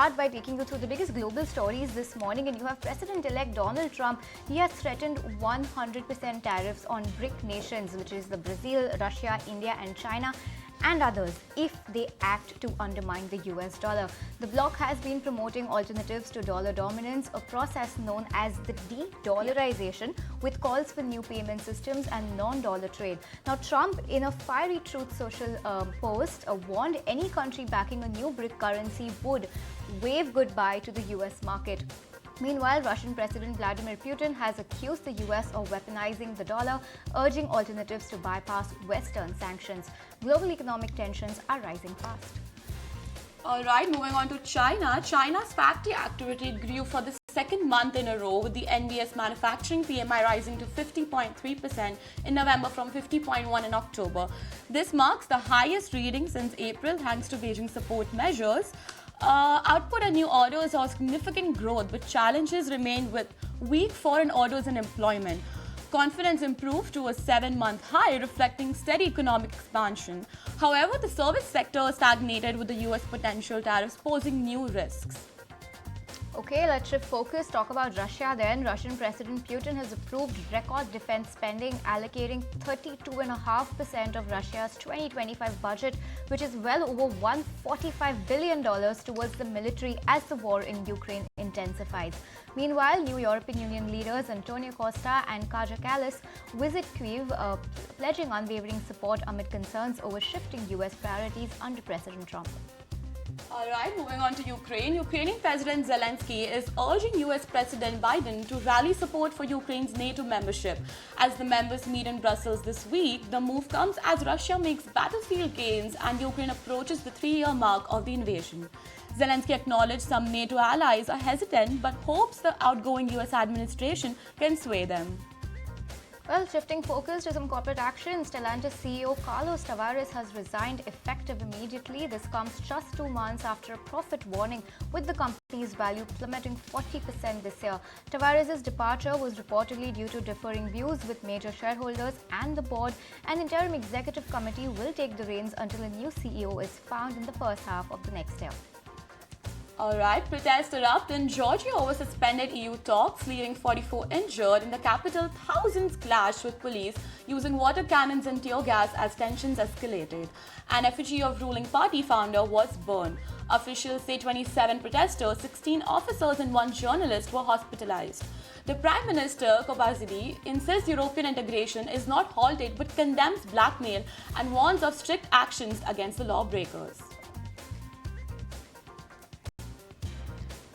start by taking you through the biggest global stories this morning, and you have President-elect Donald Trump. He has threatened 100% tariffs on BRIC nations, which is the Brazil, Russia, India and China, and others, if they act to undermine the US dollar. The bloc has been promoting alternatives to dollar dominance, a process known as the de-dollarization, with calls for new payment systems and non-dollar trade. Now, Trump, in a fiery Truth Social post, warned any country backing a new BRIC currency would wave goodbye to the US market. Meanwhile, Russian President Vladimir Putin has accused the US of weaponizing the dollar, urging alternatives to bypass Western sanctions. Global economic tensions are rising fast. Alright, moving on to China. China's factory activity grew for the second month in a row, with the NBS manufacturing PMI rising to 50.3% in November from 50.1 in October. This marks the highest reading since April thanks to Beijing support measures. Output and new orders saw significant growth, but challenges remained with weak foreign orders and employment. Confidence improved to a 7-month high, reflecting steady economic expansion. However, the service sector stagnated, with the US potential tariffs posing new risks. Okay, let's shift focus, talk about Russia then. Russian President Putin has approved record defense spending, allocating 32.5% of Russia's 2025 budget, which is well over $145 billion towards the military as the war in Ukraine intensifies. Meanwhile, new European Union leaders Antonio Costa and Kaja Kallas visit Kyiv, pledging unwavering support amid concerns over shifting US priorities under President Trump. Alright, moving on to Ukraine. Ukrainian President Zelensky is urging US President Biden to rally support for Ukraine's NATO membership. As the members meet in Brussels this week, the move comes as Russia makes battlefield gains and Ukraine approaches the 3-year mark of the invasion. Zelensky acknowledged some NATO allies are hesitant but hopes the outgoing US administration can sway them. Well, shifting focus to some corporate action, Stellantis CEO Carlos Tavares has resigned effective immediately. This comes just 2 months after a profit warning, with the company's value plummeting 40% this year. Tavares' departure was reportedly due to differing views with major shareholders and the board. An interim executive committee will take the reins until a new CEO is found in the first half of the next year. Alright, protests erupt in Georgia over suspended EU talks, leaving 44 injured. In the capital, thousands clashed with police using water cannons and tear gas as tensions escalated. An effigy of ruling party founder was burned. Officials say 27 protesters, 16 officers and 1 journalist were hospitalized. The Prime Minister, Kobazidi, insists European integration is not halted but condemns blackmail and warns of strict actions against the lawbreakers.